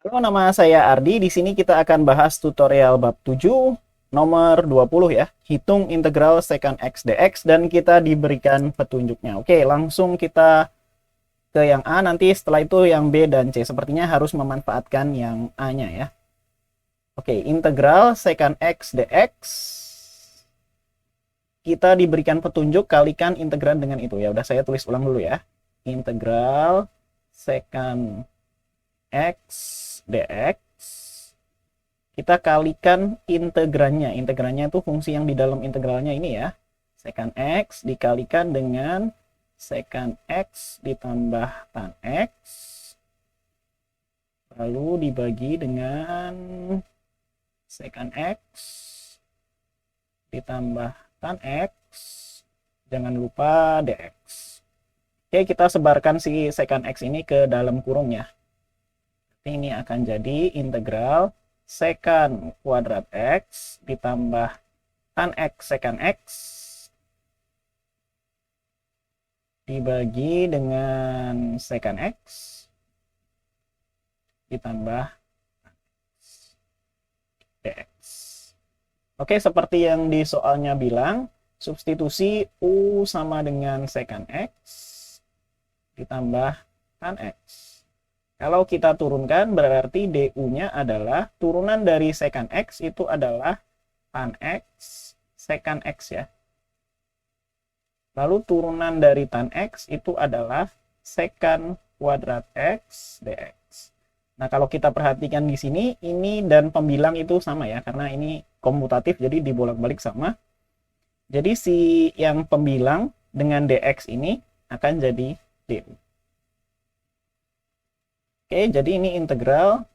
Halo, nama saya Ardi. Di sini kita akan bahas tutorial bab 7 nomor 20 ya. Hitung integral secant x dx dan kita diberikan petunjuknya. Oke, langsung kita ke yang A, nanti setelah itu yang B dan C. Sepertinya harus memanfaatkan yang A-nya ya. Oke, integral secant x dx. Kita diberikan petunjuk kalikan integran dengan itu. Ya udah, saya tulis ulang dulu ya. Integral secant x dx, kita kalikan integrannya. Integrannya itu fungsi yang di dalam integralnya ini ya. Secant x dikalikan dengan secant x ditambah tan x, lalu dibagi dengan secant x ditambah tan x, jangan lupa dx. Oke, kita sebarkan si secant x ini ke dalam kurung ya. Ini akan jadi integral secant kuadrat x ditambah tan x secant x dibagi dengan secant x ditambah dx. Oke, seperti yang di soalnya bilang, substitusi u sama dengan secant x ditambah tan x. Kalau kita turunkan, berarti du-nya adalah turunan dari secant x itu adalah tan x secant x ya. Lalu turunan dari tan x itu adalah secant kuadrat x dx. Nah, kalau kita perhatikan di sini, ini dan pembilang itu sama ya, karena ini komutatif, jadi dibolak-balik sama. Jadi si yang pembilang dengan dx ini akan jadi du. Oke, jadi ini integral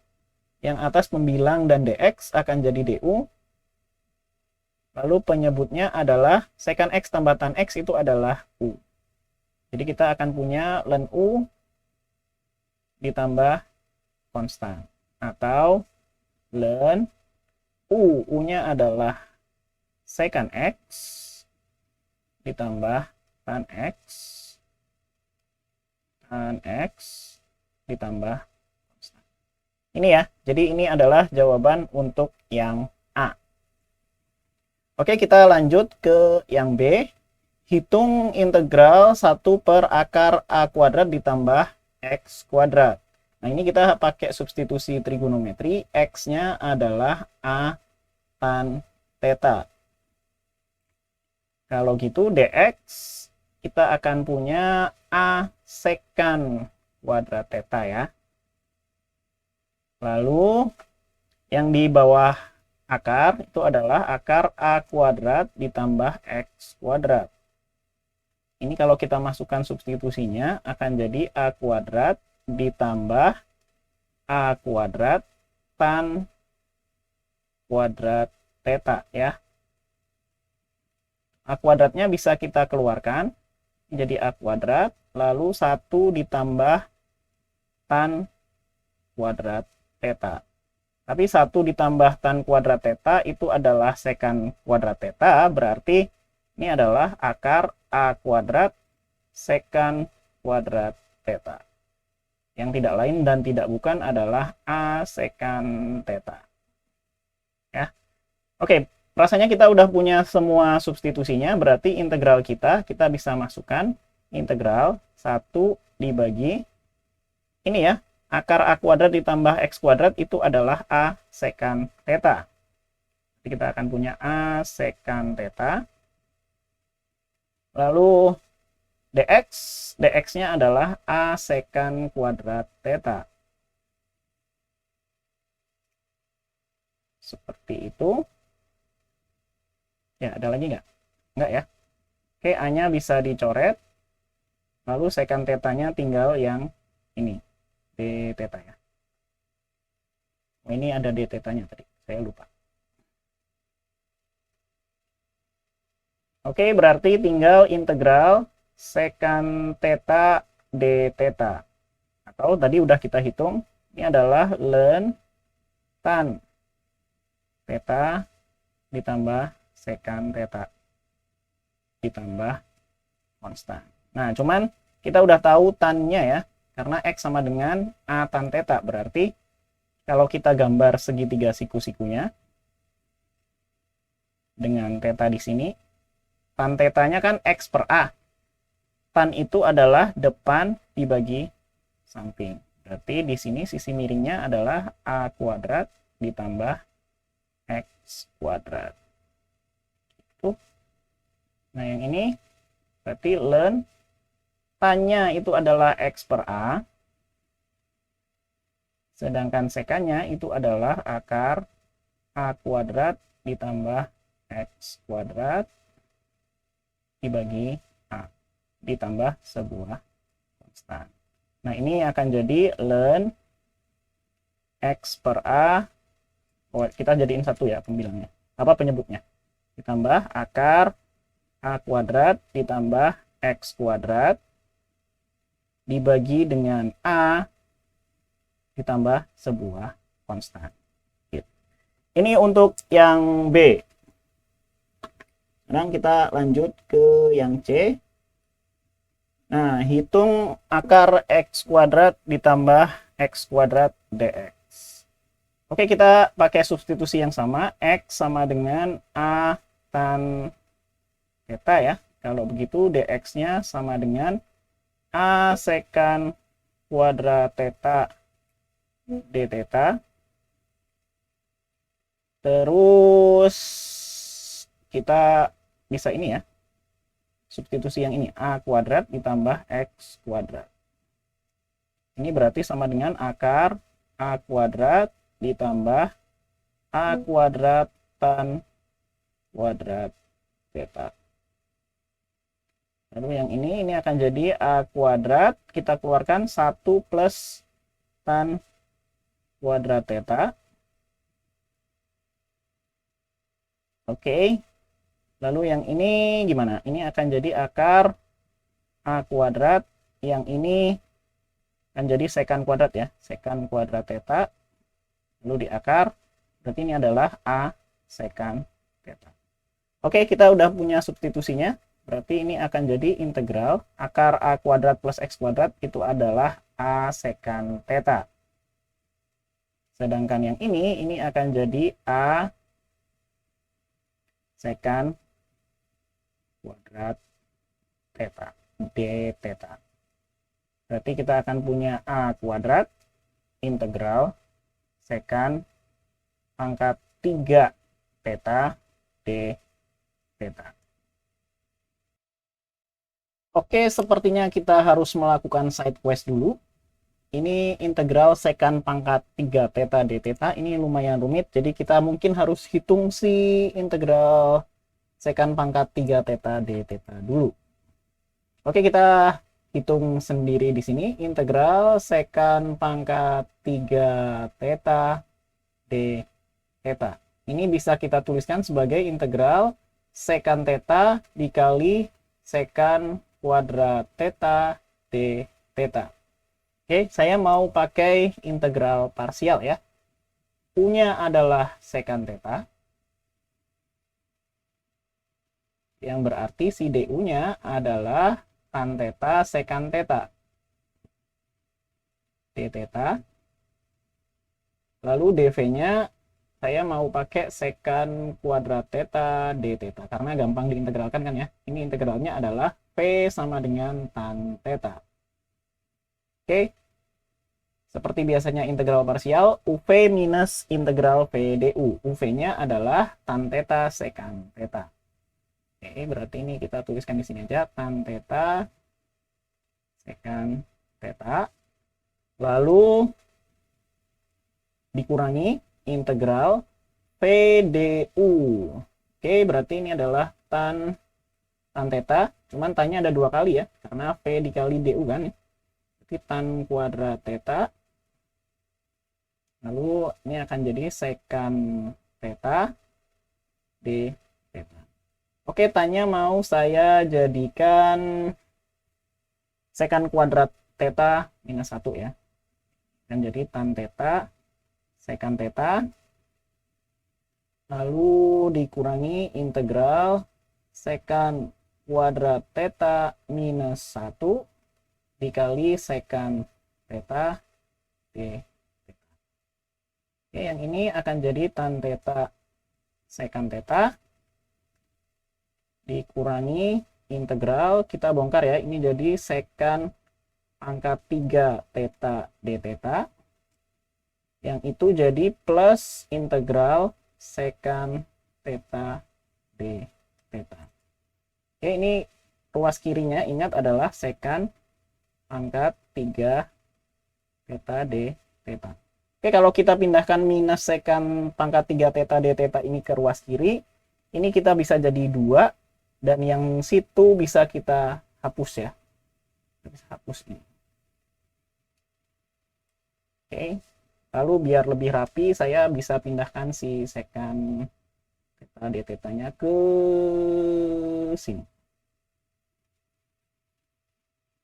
yang atas pembilang dan dx akan jadi du. Lalu penyebutnya adalah secant x tambah tan x itu adalah u. Jadi kita akan punya ln u ditambah konstan. Atau ln u, u-nya adalah secant x ditambah tan x ditambah konstan. Ini ya, jadi ini adalah jawaban untuk yang A. Oke, kita lanjut ke yang B. Hitung integral 1 per akar A kuadrat ditambah X kuadrat. Nah, ini kita pakai substitusi trigonometri. X-nya adalah A tan theta. Kalau gitu dx kita akan punya A secant kuadrat theta ya. Lalu yang di bawah akar itu adalah akar A kuadrat ditambah X kuadrat. Ini kalau kita masukkan substitusinya akan jadi A kuadrat ditambah A kuadrat tan kuadrat theta ya. A kuadratnya bisa kita keluarkan jadi A kuadrat, lalu 1 ditambah tan kuadrat theta. Tapi 1 ditambah tan kuadrat theta itu adalah secant kuadrat theta, berarti ini adalah akar A kuadrat secant kuadrat theta. Yang tidak lain dan tidak bukan adalah A secant theta. Ya. Oke, rasanya kita udah punya semua substitusinya, berarti integral kita bisa masukkan integral 1 dibagi ini ya, akar A kuadrat ditambah X kuadrat itu adalah A secant theta. Jadi kita akan punya A secant theta. Lalu dx-nya adalah A secant kuadrat theta. Seperti itu. Ya, ada lagi nggak? Nggak ya. Oke, A-nya bisa dicoret. Lalu secant theta-nya tinggal yang ini. D theta ya. Oh, ini ada D theta-nya tadi, saya lupa. Oke, berarti tinggal integral secant theta D theta. Atau tadi udah kita hitung, ini adalah ln tan theta ditambah secant theta ditambah konstan. Nah, cuman kita udah tahu tan-nya ya. Karena X sama dengan A tan theta, berarti kalau kita gambar segitiga siku-sikunya dengan theta di sini, tan tetanya kan X per A. Tan itu adalah depan dibagi samping. Berarti di sini sisi miringnya adalah A kuadrat ditambah X kuadrat. Itu. Nah, yang ini berarti ln tannya itu adalah X per A. Sedangkan sekannya itu adalah akar A kuadrat ditambah X kuadrat dibagi A ditambah sebuah konstan. Nah, ini akan jadi ln X per A. Oh, kita jadiin satu ya pembilangnya. Apa penyebutnya? Ditambah akar A kuadrat ditambah X kuadrat dibagi dengan A ditambah sebuah konstan. Ini untuk yang B. Sekarang kita lanjut ke yang C. Nah, hitung akar X kuadrat ditambah X kuadrat dx. Oke, kita pakai substitusi yang sama. X sama dengan A tan theta ya. Kalau begitu dx-nya sama dengan A sekan kuadrat theta d theta. Terus kita bisa ini ya, substitusi yang ini, A kuadrat ditambah X kuadrat. Ini berarti sama dengan akar A kuadrat ditambah A kuadrat tan kuadrat theta. Lalu yang ini akan jadi A kuadrat, kita keluarkan 1 plus tan kuadrat theta. Oke. Lalu yang ini gimana? Ini akan jadi akar A kuadrat, yang ini akan jadi sekan kuadrat ya, sekan kuadrat theta. Lalu di akar, berarti ini adalah A sekan theta. Oke, kita udah punya substitusinya. Berarti ini akan jadi integral akar A kuadrat plus X kuadrat itu adalah A sekan theta. Sedangkan yang ini akan jadi A sekan kuadrat theta d theta. Berarti kita akan punya A kuadrat integral sekan pangkat 3 theta d theta. Oke, sepertinya kita harus melakukan side quest dulu. Ini integral sekan pangkat 3 theta d theta, ini lumayan rumit, jadi kita mungkin harus hitung si integral sekan pangkat 3 theta d theta dulu. Oke, kita hitung sendiri di sini. Integral sekan pangkat 3 theta d theta. Ini bisa kita tuliskan sebagai integral sekan theta dikali sekan kuadrat theta d theta. Oke, saya mau pakai integral parsial ya. U-nya adalah sekan theta. Yang berarti si du-nya adalah tan theta sekan theta d theta. Lalu dv-nya saya mau pakai sekan kuadrat theta d theta karena gampang diintegralkan kan ya. Ini integralnya adalah v sama dengan tan theta. Oke, seperti biasanya integral parsial, UV minus integral V du. UV-nya adalah tan theta sekan theta. Oke, berarti ini kita tuliskan di sini aja, tan theta sekan theta. Lalu dikurangi integral V du. Oke, berarti ini adalah tan theta, cuman tannya ada 2 kali ya, karena V dikali du kan ya. Tan kuadrat theta, lalu ini akan jadi sekan theta d theta. Oke, tanya mau saya jadikan sekan kuadrat theta minus 1 ya, dan jadi tan theta sekan theta, lalu dikurangi integral sekan kuadrat theta minus 1 dikali sekan theta d theta. Oke, yang ini akan jadi tan theta secant theta dikurangi integral, kita bongkar ya, ini jadi secant pangkat 3 theta d theta, yang itu jadi plus integral secant theta d theta. Oke, ini ruas kirinya ingat adalah secant pangkat 3 theta d theta. Oke, kalau kita pindahkan minus secant pangkat 3 theta d theta ini ke ruas kiri, ini kita bisa jadi 2, dan yang situ bisa kita hapus ya. Kita bisa hapus ini. Oke, lalu biar lebih rapi, saya bisa pindahkan si secant theta d theta-nya ke sini.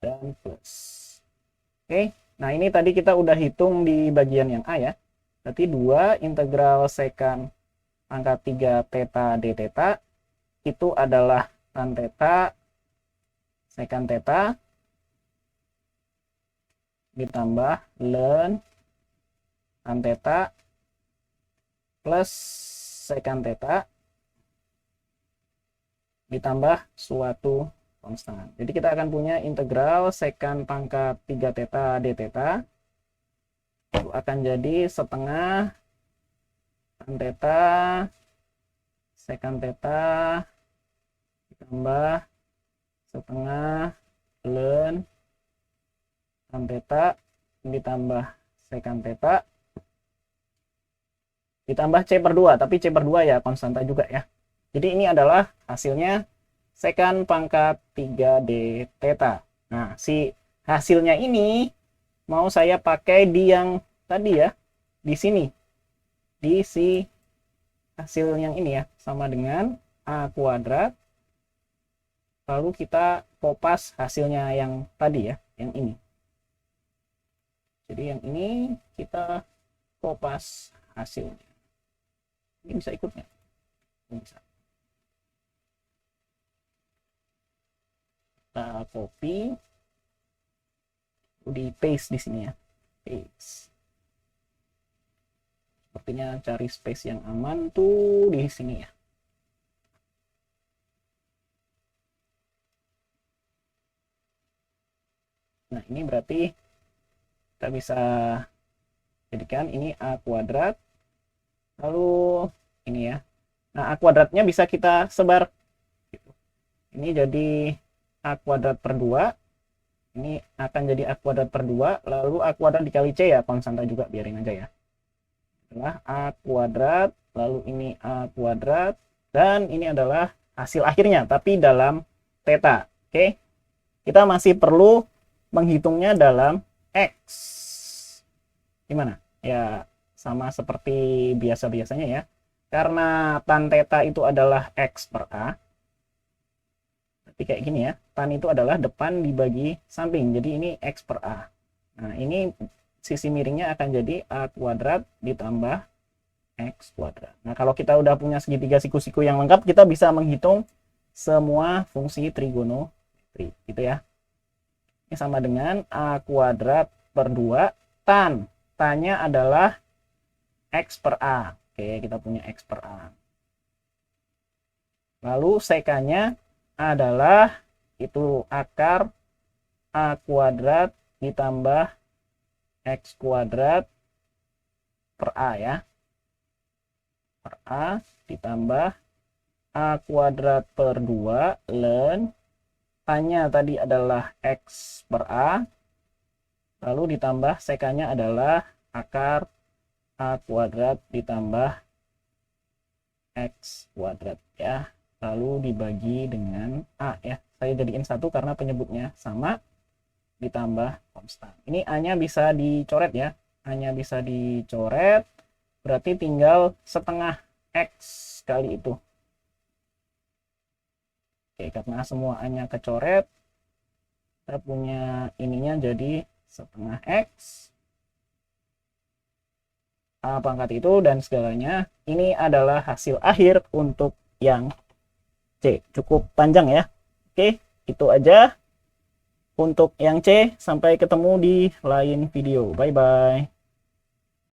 Dan plus. Oke. Nah, ini tadi kita udah hitung di bagian yang A ya. Berarti 2 integral secant pangkat 3 theta d theta itu adalah tan theta secant theta ditambah ln tan theta plus secant theta ditambah suatu konstan. Jadi kita akan punya integral secant pangkat 3 theta d theta itu akan jadi setengah tan theta secant theta ditambah setengah ln tan theta ditambah secant theta ditambah c per 2, tapi c per 2 ya konstanta juga ya. Jadi ini adalah hasilnya secant pangkat 3 d theta. Nah, si hasilnya ini mau saya pakai di yang tadi ya, di sini. Di si hasil yang ini ya, sama dengan a kuadrat. Lalu kita kopas hasilnya yang tadi ya, yang ini. Jadi yang ini kita kopas hasilnya. Ini bisa ikutnya? Bisa. Kita copy, di paste di sini ya, paste. Sepertinya cari space yang aman tuh di sini ya. Nah, ini berarti kita bisa jadikan ini a kuadrat, lalu ini ya. Nah, a kuadratnya bisa kita sebar. Ini jadi a kuadrat per 2, ini akan jadi a kuadrat per 2, lalu a kuadrat dikali c ya, konstanta juga, biarin aja ya. Adalah a kuadrat, lalu ini a kuadrat, dan ini adalah hasil akhirnya, tapi dalam theta. Oke, kita masih perlu menghitungnya dalam x. Gimana? Ya, sama seperti biasa-biasanya ya. Karena tan theta itu adalah x per a, kayak gini ya, tan itu adalah depan dibagi samping, jadi ini x per a. Nah, ini sisi miringnya akan jadi a kuadrat ditambah x kuadrat. Nah, kalau kita udah punya segitiga siku-siku yang lengkap, kita bisa menghitung semua fungsi trigonometri gitu ya. Ini sama dengan a kuadrat per 2 tannya adalah x per a. Oke, kita punya x per a. Lalu sekanya adalah itu akar a kuadrat ditambah x kuadrat per a ya, per a ditambah a kuadrat per 2 ln tannya tadi adalah x per a, lalu ditambah sekanya adalah akar a kuadrat ditambah x kuadrat ya, lalu dibagi dengan a ya. Saya jadiin 1 karena penyebutnya sama, ditambah konstan. Ini a-nya bisa dicoret ya. A-nya bisa dicoret, berarti tinggal setengah x kali itu. Oke, karena semua a-nya kecoret, kita punya ininya jadi setengah x. A pangkat itu dan segalanya. Ini adalah hasil akhir untuk yang C. Cukup panjang ya. Oke, itu aja untuk yang C. Sampai ketemu di lain video. Bye-bye.